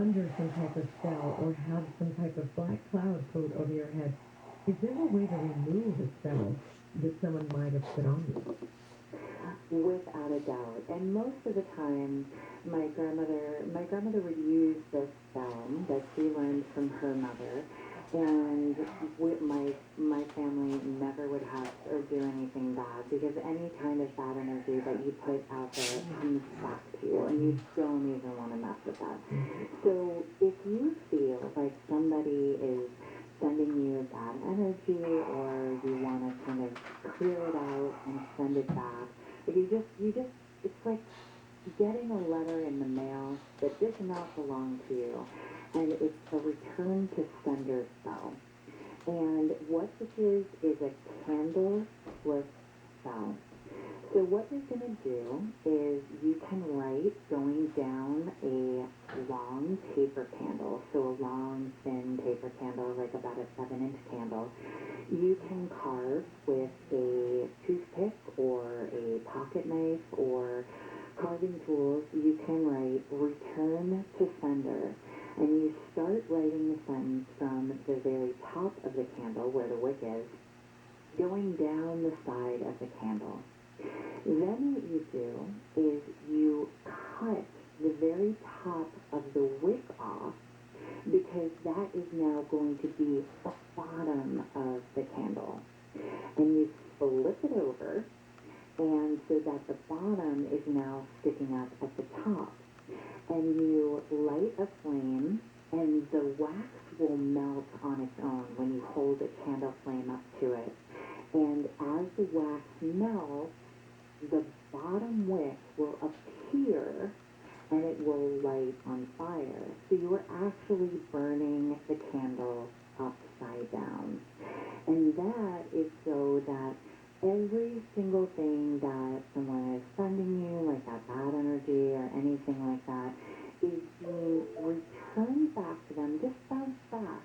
under some type of spell or have some type of black cloud float over your head, is there a way to remove a spell that someone might have put on you? Without a doubt. And most of the time, my grandmother would use this spell that she learned from her mother, and my family never would have or do anything bad, because any kind of bad energy that you put out there comes back to you, and you don't even want to mess with that. So if you feel like somebody is sending you bad energy, or you want to kind of clear it out and send it back, but it's like getting a letter in the mail that did not belong to you, and it's a return to sender spell. And what this is a candle flip spell. So what you're going to do is you can write going down a long paper candle, so a long, thin paper candle, like about a 7-inch candle. You can carve with a toothpick or a pocket knife or carving tools. You can write return to sender, and you start writing the sentence from the very top of the candle, where the wick is, going down the side of the candle. Then what you do is you cut the very top of the wick off, because that is now going to be the bottom of the candle. And you flip it over, and so that the bottom is now sticking up at the top. And you light a flame, and the wax will melt on its own when you hold the candle flame up to it. And as the wax melts, the bottom wick will appear, and it will light on fire. So you are actually burning the candle upside down. And that is so that every single thing that someone is sending you, like that bad energy or anything like that, is being returned back to them, just bounce back.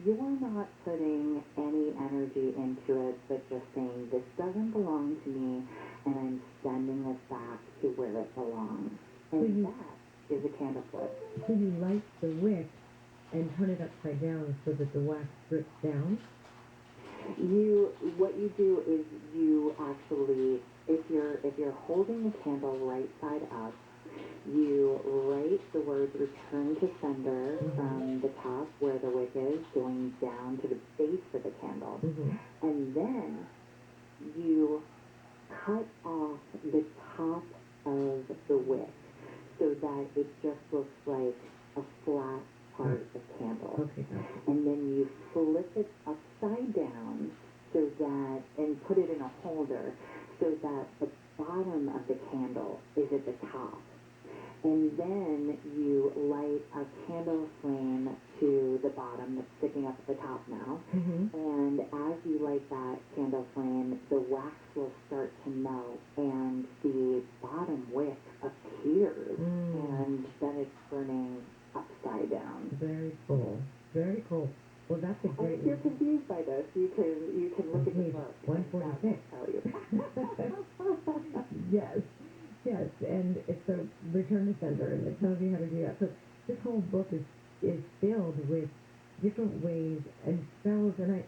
You're not putting any energy into it, but just saying, this doesn't belong to me, and I'm sending this back to where it belongs. And that is a candle flip. So you light the wick and turn it upside down so that the wax drips down? What you do is you actually, if you're holding the candle right side up, you write the words return to sender from the top where the wick is, going down to the base of the candle. And then you cut off the top of the wick so that it just looks like a flat part of candle. And then you flip it upside down so that, and put it in a holder so that the bottom of the candle is at the top. And then you light a candle flame to the bottom that's sticking up at the top now. And as you light that candle flame, the wax will start to melt, and the bottom wick appears, and then it's burning upside down. Very cool. Very cool. Well, that's a great... And if you're confused by this, you can look at the book. 146. Tell you. Yes, and it's a return to sender, and it tells you how to do that. So this whole book is filled with different ways and spells, and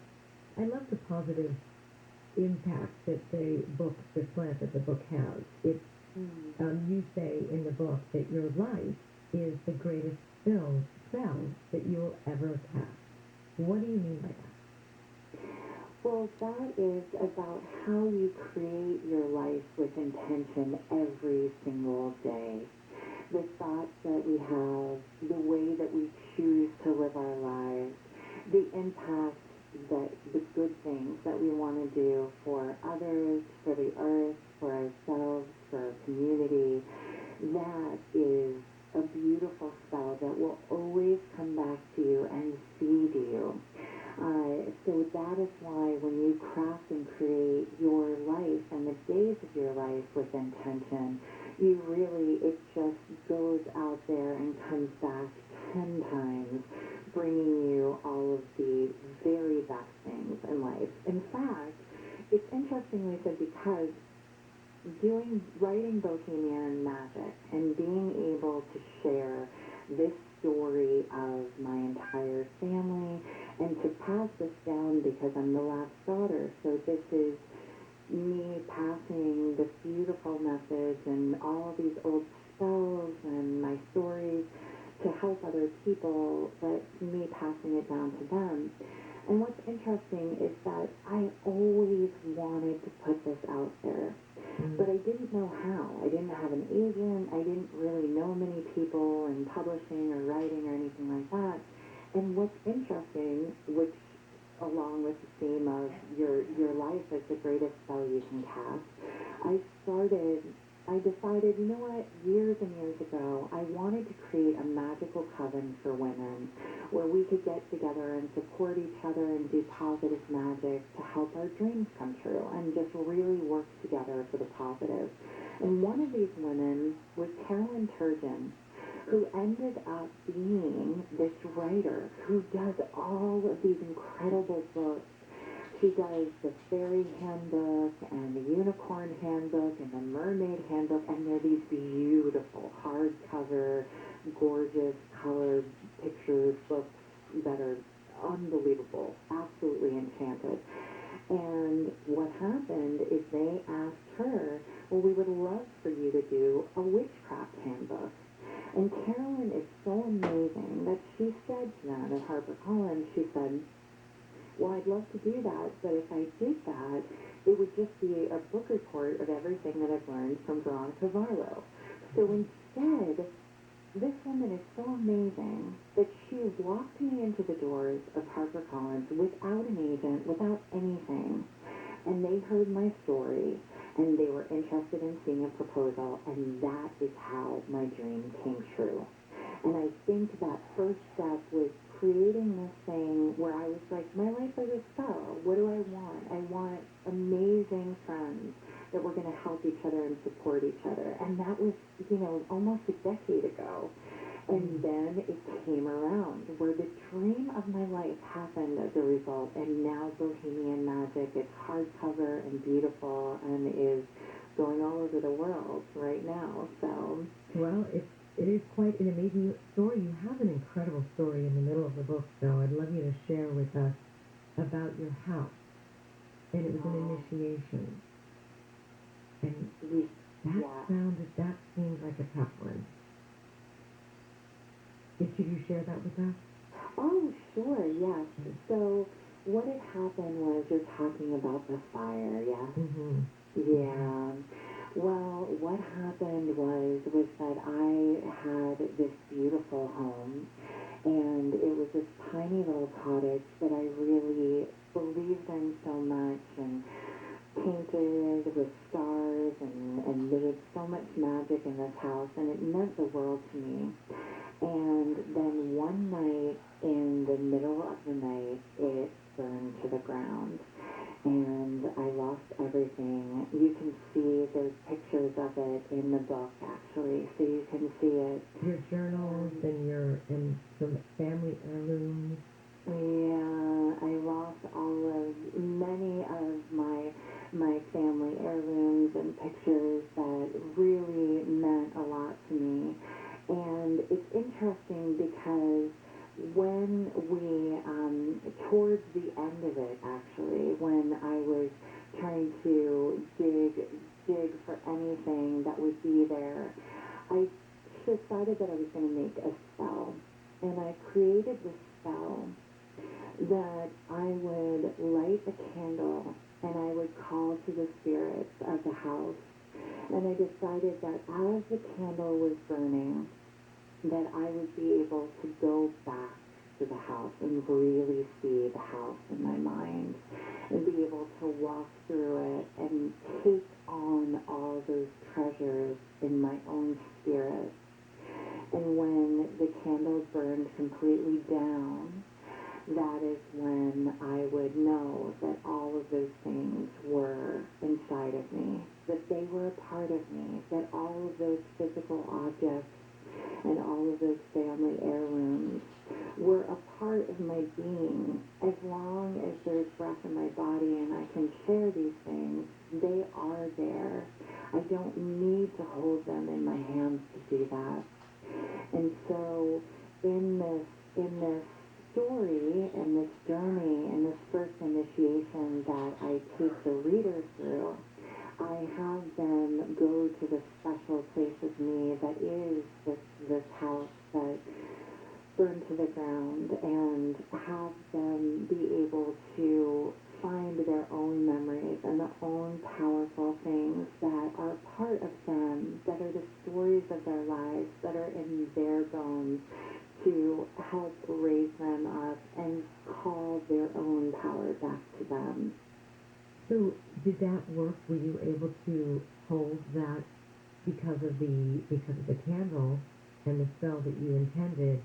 I love the positive impact that the slant that the book has. It's you say in the book that your life is the greatest spell that you'll ever cast. What do you mean by that? Well, that is about how you create your life with intention every single day. The thoughts that we have, the way that we choose to live our lives, the impact that the good things that we want to do for others, for the earth, for ourselves, for our community, that is a beautiful spell that will always come back to you and feed you. So that is why when you craft and create your life and the days of your life with intention, it just goes out there and comes back 10 times, bringing you all of the very best things in life. In fact, it's interestingly said, because writing Bohemian Magic and being able to share this story of my entire family, and to pass this down because I'm the last daughter. So this is me passing this beautiful message and all these old spells and my stories to help other people, but me passing it down to them. And what's interesting is that I always wanted to put this out there, but I didn't know how. I didn't have an agent. I didn't really know many people in publishing or writing or anything like that. And what's interesting, which along with the theme of your life is the greatest spell you can cast, I decided, you know what, years and years ago, I wanted to create a magical coven for women where we could get together and support each other and do positive magic to help our dreams come true and just really work together for the positive. And one of these women was Carolyn Turgeon, who ended up being this writer who does all of these incredible books. She does the fairy handbook and the unicorn handbook and the mermaid handbook, and they're these beautiful hardcover, gorgeous colored pictures books that are unbelievable, absolutely enchanted. And what happened is they asked her, well, we would love for you to do a witchcraft handbook. And Carolyn is so amazing that she said to them at HarperCollins, she said, well, I'd love to do that, but if I did that, it would just be a book report of everything that I've learned from Veronica Varlow. So instead, this woman is so amazing that she walked me into the doors of HarperCollins without an agent, without anything. And they heard my story, and they were interested in seeing a proposal, and that is how my dream came true. And I think that first step was creating this thing where I was like, my life is a spell. What do I want? I want amazing friends that were going to help each other and support each other. And that was, almost a decade ago. And then it came around where the dream of my life happened as a result. And now Bohemian Magic is hardcover and beautiful and is going all over the world right now. So, well, it is quite an amazing story. You have an incredible story in the middle of the book, though. I'd love you to share with us about your house. And it was an initiation. And that seemed like a tough one. Could you share that with us? Oh, sure, yes. So what had happened was, you're talking about the fire, yes? Mm-hmm. Yeah. Well, what happened was that I had this beautiful home, and it was this tiny little cottage that I really believed in so much, and painted with stars and made so much magic in this house, and it meant the world to me. And then one night, in the middle of the night, it burned to the ground. And I lost everything. You can see, there's pictures of it in the book, actually, so you can see it. Your journals and some family heirlooms. Yeah, I lost many of my family heirlooms and pictures that really meant a lot to me. And it's interesting because when we, towards the end of it, actually, when I was trying to dig for anything that would be there, I decided that I was going to make a spell. And I created this spell that I would light a candle and I would call to the spirits of the house. And I decided that as the candle was burning, that I would be able to go back to the house and really see the house in my mind and be able to walk through it and take on all those treasures in my own spirit. And when the candle burned completely down, that is when I would know that all of those things were inside of me, that they were a part of me, that all of those physical objects and all of those family heirlooms were a part of my being. As long as there's breath in my body and I can share these things, they are there. I don't need to hold them in my hands to do that. And so in journey and this first initiation that I take the reader through, I have them go to this special place with me that is this house that burned to the ground, and have them be able to find their own memories and their own powerful things that are part of them, that are the stories of their lives, that are in their bones, to help raise them up and call their own power back to them. So did that work? Were you able to hold that because of the candle and the spell that you intended?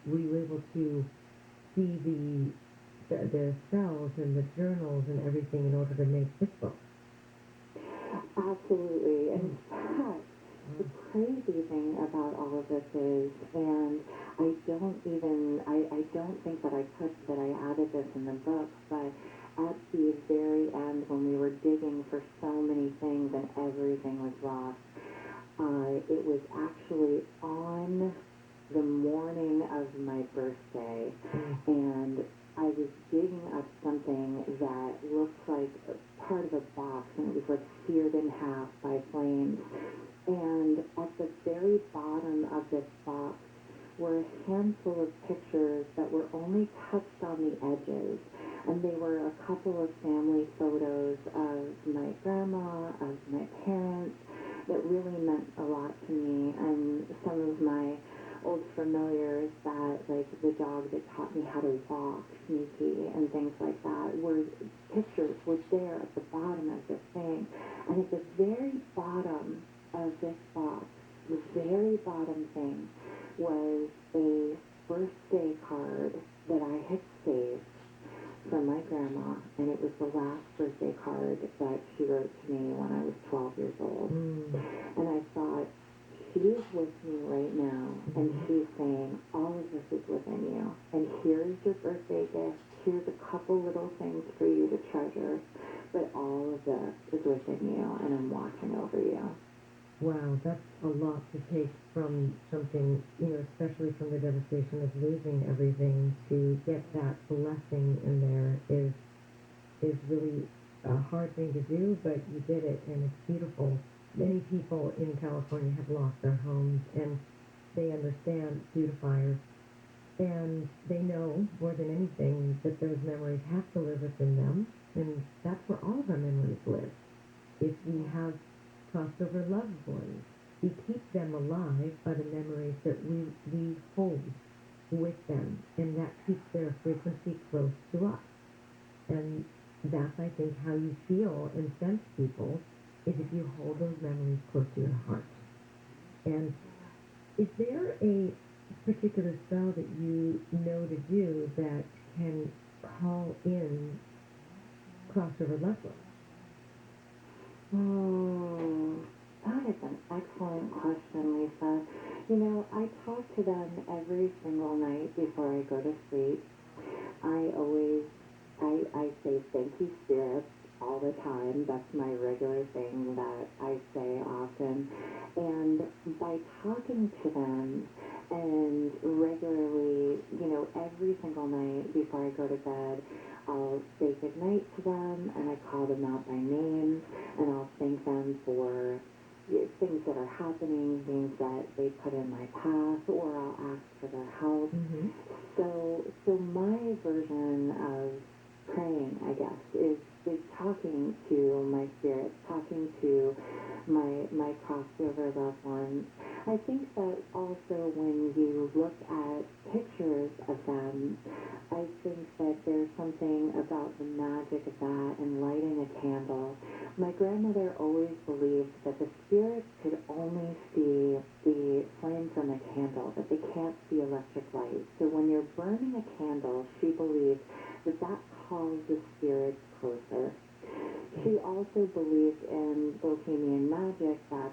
Were you able to see the spells and the journals and everything in order to make this book? Absolutely. In fact, the crazy thing about all of this is, and I don't think that I added this in the book, but at the very end, when we were digging for so many things and everything was lost, it was actually on the morning of my birthday, and I was digging up something that looked like part of a box, and it was like seared in half by flames. And at the very bottom of this box were a handful of pictures that were only touched on the edges. And they were a couple of family photos of my grandma, of my parents, that really meant a lot to me, and some of my old familiars that, like the dog that taught me how to walk, Sneaky, and things like that, pictures were there at the bottom of this thing. And at the very bottom of this box, the very bottom thing, was a birthday card that I had saved from my grandma, and it was the last birthday card that she wrote to me when I was 12 years old. And I thought, she is with me right now, and she's saying, all of this is within you, and here's your birthday gift, here's a couple little things for you to treasure, but all of this is within you, and I'm watching over you. Wow, that's a lot to take from something, especially from the devastation of losing everything. To get that blessing in there is really a hard thing to do, but you did it, and it's beautiful. Many people in California have lost their homes, and they understand beautifiers, and they know more than anything that those memories have to live within them, and that's where all of our memories live. If we have crossed over loved ones, we keep them alive by the memories that we hold with them, and that keeps their frequency close to us. And that's, I think, how you feel and sense people, is if you hold those memories close to your heart. And is there a particular spell that you know to do that can call in crossover loved ones? That is an excellent question, Lisa. I talk to them every single night before I go to sleep. I say thank you, spirits, all the time. That's my regular thing that I say often. And by talking to them and regularly, every single night before I go to bed, I'll say good night to them, and I call them out by name, and I'll thank them for things that are happening, things that they put in my path, or I'll ask for their help. So my version of praying, I guess, is talking to my spirits, talking to my crossover loved ones. I think that also when you look at pictures of them, I think that there's something about the magic of that and lighting a candle. My grandmother always believed that the spirits could only see the flame from a candle, that they can't see electric light. So when you're burning a candle, she believed that calls the spirits closer. She also believed in Bohemian magic, that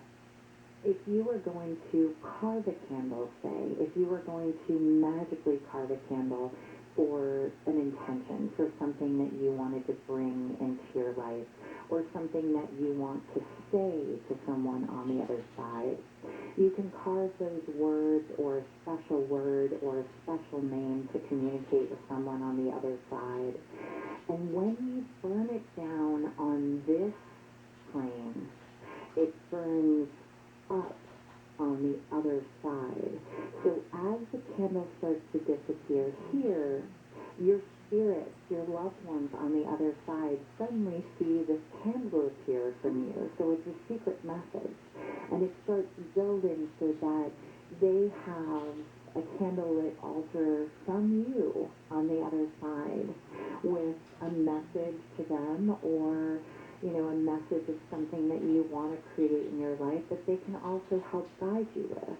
if you were going to carve a candle, say, if you were going to magically carve a candle for an intention, for something that you wanted to bring into your life, or something that you want to say to someone on the other side, You can carve those words or a special word or a special name to communicate with someone on the other side. And when you burn it down on this plane, it burns up on the other side. So as the candle starts to disappear here, your spirits, your loved ones on the other side suddenly see this candle appear from you. So it's a secret message. And it starts building so that they have a candlelit altar from you on the other side with a message to them, or a message of something that you want to create in your life that they can also help guide you with.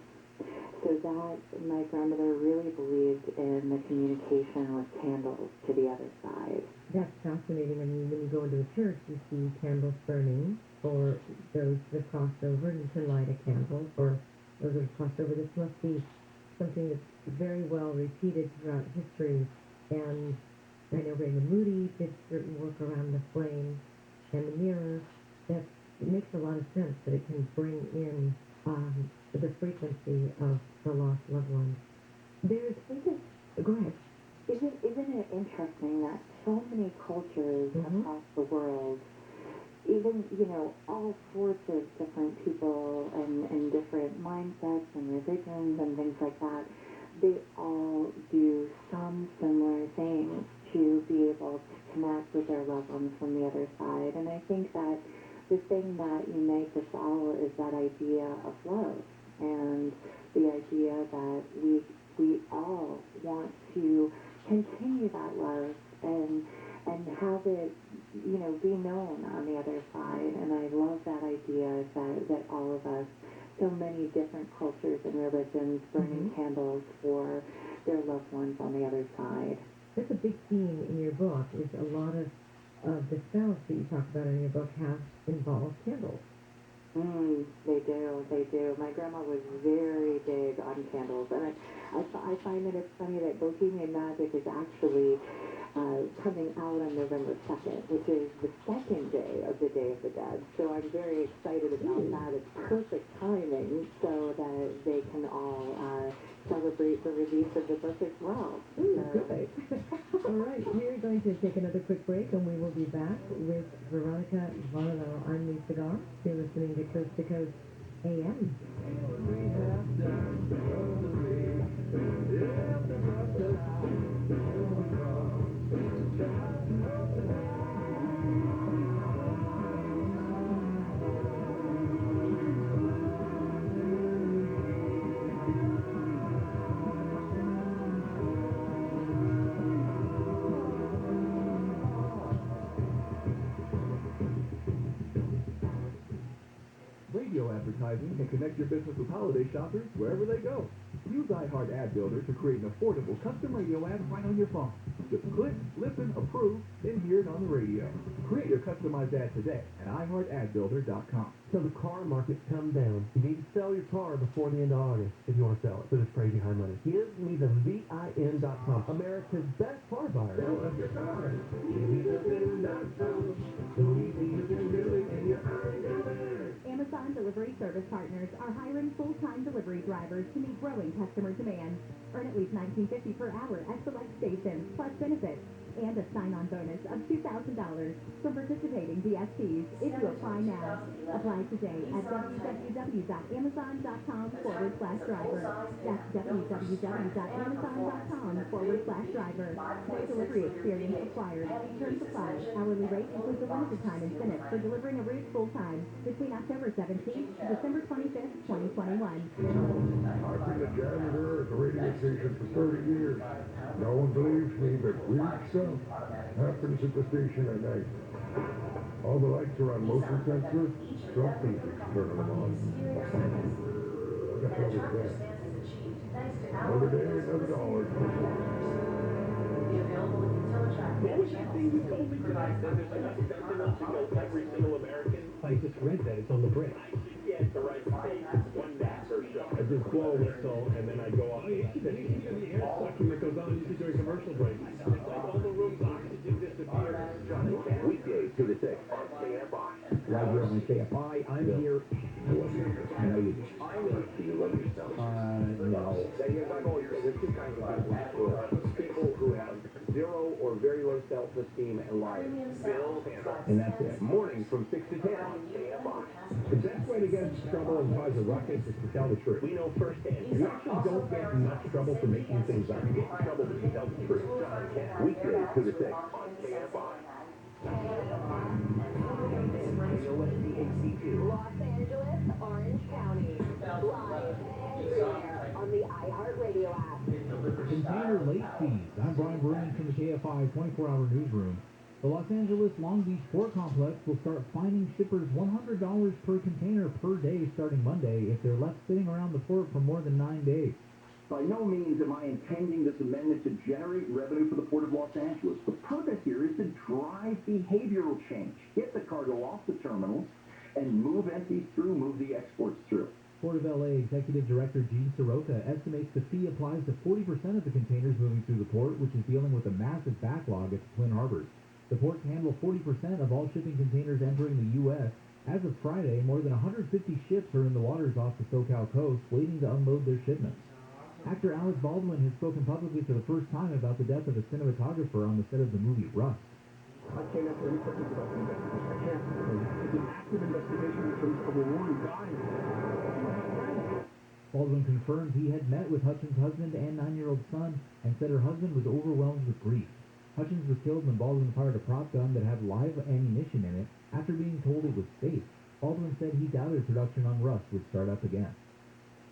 So that, my grandmother really believed in the communication with candles to the other side. That's fascinating. I mean, when you go into a church, you see candles burning for those that cross over, and you can light a candle for those that cross over. This must be something that's very well repeated throughout history. And I know Raymond Moody did certain work around the flame and the mirror. It makes a lot of sense that it can bring in the frequency of the lost loved ones. Go ahead. Isn't it interesting that so many cultures Mm-hmm. across the world, even, all sorts of different people and different mindsets and religions and things like that, they all do some similar things to be able to connect with their loved ones from the other side. And I think that the thing that unites us all is that idea of love, and the idea that we all want to continue that love and have it, be known on the other side. And I love that idea that all of us, so many different cultures and religions, burning Mm-hmm. candles for their loved ones on the other side. That's a big theme in your book, is a lot of the spells that you talk about in your book have involved candles. They do. My grandma was very big on candles, and I find that it's funny that Bohemian Magic is actually coming out on November 2nd, which is the second day of the Day of the Dead. So I'm very excited about that. It's perfect timing so that they can all celebrate the release of the book as well. Good. All right, we're going to take another quick break, and we will be back with Veronica Varlo. I'm Lisa Goff. You're listening to Coast to Coast AM. Radio advertising can connect your business with holiday shoppers wherever they go. Use iHeart Ad Builder to create an affordable custom radio ad right on your phone. Just click, listen, approve, then hear it on the radio. Create your customized ad today at iHeartAdBuilder.com. So the car market's come down. You need to sell your car before the end of August if you want to sell it for this crazy high money. Give me the VIN.com, America's best car buyer. Sell us your car. GMC.com. So easy you can do it in your Amazon Delivery Service Partners are hiring full-time delivery drivers to meet growing customer demand. Earn at least $19.50 per hour at select stations, plus benefits, and a sign-on bonus of $2,000 from participating DSPs if you apply now. Apply today at www.amazon.com/driver. That's www.amazon.com/driver. No delivery experience required. Terms apply. Hourly rate includes a limited time incentive for delivering a route full-time between October 17th to December 25th, 2021. I've been a janitor at the radio station for 30 years. No one believes me, but weird stuff happens at the station at night. All the lights are on motion sensors. Something keeps turning them on. What the hell is that? Another day, another dollar. What was that thing you told me today? That there's enough fentanyl to kill every single American? I just read that. It's on the brick. I should get the right state one master show. I just blow a whistle and then I go off. The air sucking that goes on usually during commercial breaks. It's like all the room's oxygen disappears. Weekdays 2 to 6 on KFI. right here on KFI. I'm here. I love you. I know you do. Do you love yourself? No. There's two kinds of people in this world. People who have zero or very low self-esteem and liars. And that's it. Mornings from 6 to 10. KFI. The best way to get into trouble and cause a ruckus is to tell the truth. We know firsthand. You actually don't get in much trouble for making things up. You get in trouble when you tell the truth. Weekdays 2 to 6 on KFI. Los Angeles, Orange County. Live anywhere on the iHeartRadio app. Container late fees. I'm Brian Berman from the KFI 24-hour newsroom. The Los Angeles Long Beach Port Complex will start fining shippers $100 per container per day starting Monday if they're left sitting around the port for more than 9 days. By no means am I intending this amendment to generate revenue for the Port of Los Angeles. The purpose here is to drive behavioral change. Get the cargo off the terminals and move empties through, move the exports through. Port of LA Executive Director Gene Soroka estimates the fee applies to 40% of the containers moving through the port, which is dealing with a massive backlog at the Twin Harbors. The ports handle 40% of all shipping containers entering the U.S. As of Friday, more than 150 ships are in the waters off the SoCal coast waiting to unload their shipments. Actor Alec Baldwin has spoken publicly for the first time about the death of a cinematographer on the set of the movie Rust. I can't answer any questions about the investigation. I can't. It's an active investigation in terms of a woman dying. Baldwin confirmed he had met with Hutchins' husband and 9-year-old son and said her husband was overwhelmed with grief. Hutchins was killed when Baldwin fired a prop gun that had live ammunition in it after being told it was safe. Baldwin said he doubted production on Rust would start up again.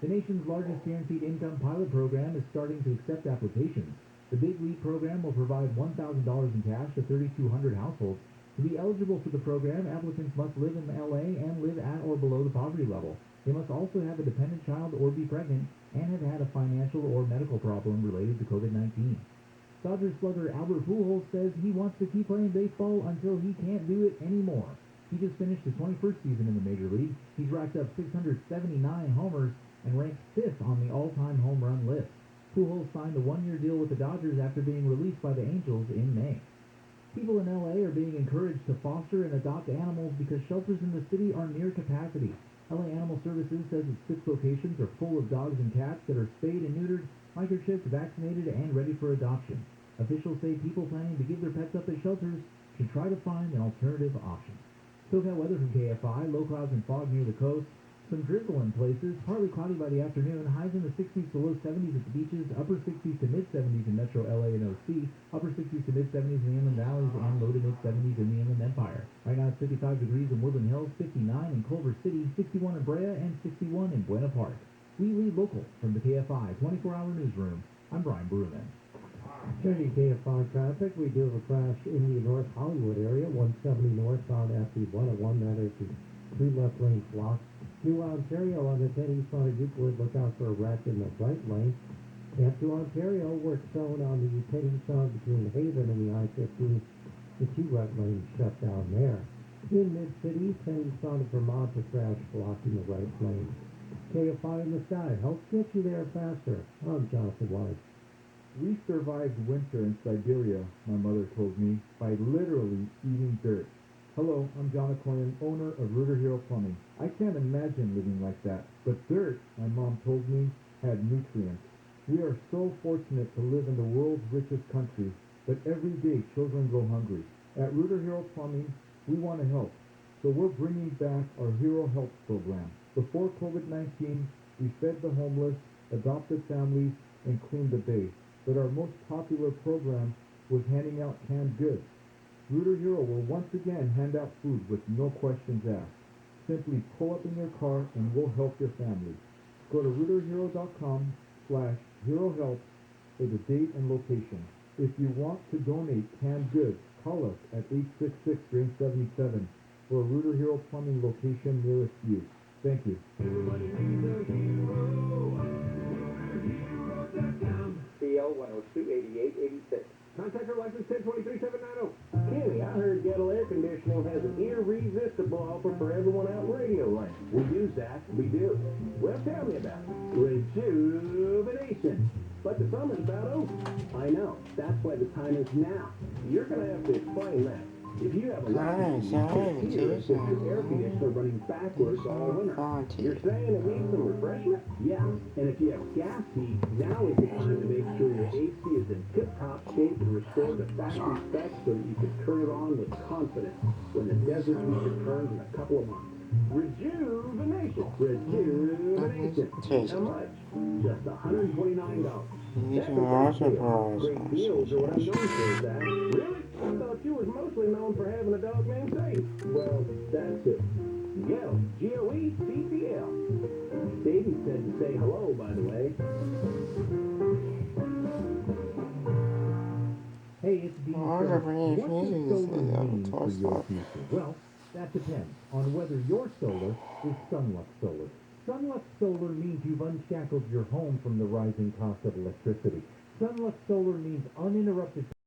The nation's largest guaranteed income pilot program is starting to accept applications. The Big Leap program will provide $1,000 in cash to 3,200 households. To be eligible for the program, applicants must live in LA and live at or below the poverty level. They must also have a dependent child or be pregnant and have had a financial or medical problem related to COVID-19. Dodgers slugger Albert Pujols says he wants to keep playing baseball until he can't do it anymore. He just finished his 21st season in the major league. He's racked up 679 homers and ranks 5th on the all-time home run list. Pujols signed a 1-year deal with the Dodgers after being released by the Angels in May. People in LA are being encouraged to foster and adopt animals because shelters in the city are near capacity. LA Animal Services says its 6 locations are full of dogs and cats that are spayed and neutered, microchipped, vaccinated, and ready for adoption. Officials say people planning to give their pets up at shelters should try to find an alternative option. SoCal weather from KFI, low clouds and fog near the coast. Some drizzle in places, partly cloudy by the afternoon, highs in the 60s to low 70s at the beaches, upper 60s to mid-70s in metro LA and OC, upper 60s to mid-70s in the inland valleys, and low to mid-70s in the inland empire. Right now it's 55 degrees in Woodland Hills, 59 in Culver City, 61 in Brea, and 61 in Buena Park. We lead local from the KFI 24-hour newsroom. I'm Brian Bruman. Turning KFI traffic, we do have a crash in the North Hollywood area, 170 northbound at the 101, that is the 2 left lanes blocked. New Ontario on the 10 eastbound of Euclid, look out for a wreck in the right lane. And to Ontario, work zone on the 10 eastbound between Haven and the I-15, the 2 right lanes shut down there. In Mid-City, 10 eastbound of Vermont, a crash blocking the right lane. KFI in the sky helps get you there faster. I'm Jonathan White. We survived winter in Siberia, my mother told me, by literally eating dirt. Hello, I'm John Aquarian, owner of Rooter Hero Plumbing. I can't imagine living like that, but dirt, my mom told me, had nutrients. We are so fortunate to live in the world's richest country, but every day children go hungry. At Rooter Hero Plumbing, we want to help, so we're bringing back our Hero Help program. Before COVID-19, we fed the homeless, adopted families, and cleaned the bay, but our most popular program was handing out canned goods. Rooter Hero will once again hand out food with no questions asked. Simply pull up in your car and we'll help your family. Go to rooterhero.com/HeroHelp for the date and location. If you want to donate canned goods, call us at 866-77 for a Rooter Hero Plumbing location nearest you. Thank you. CL 102-8886. Contact our license 1023-790. Kenny, I heard Gettle Air Conditioning has an irresistible offer for everyone out in Radio Land. We do, Zach. We do. Well, tell me about it. Rejuvenation. But the summer's about over. I know. That's why the time is now. You're going to have to explain that. If you have a leak, you can hear as if your air conditioner running backwards all winter. You're saying it needs some refreshment? Yeah. And if you have gas heat, now is the time to make sure your AC is in tip-top shape and restored to factory specs so that you can turn it on with confidence when the desert heat returns in a couple of months. Rejuvenation. How much? Just $129. That's a great deal. Great deals are what I'm known for, Zach. Really? I thought you was mostly known for having a dog named Sadie. Well, that's it. Go. Goe-TTL. Sadie said to say hello, by the way. Hey, it's Dean. What does solar mean for your future? Well, that depends on whether your solar is Sunlux Solar. Sunlux Solar means you've unshackled your home from the rising cost of electricity. Sunlux Solar means uninterrupted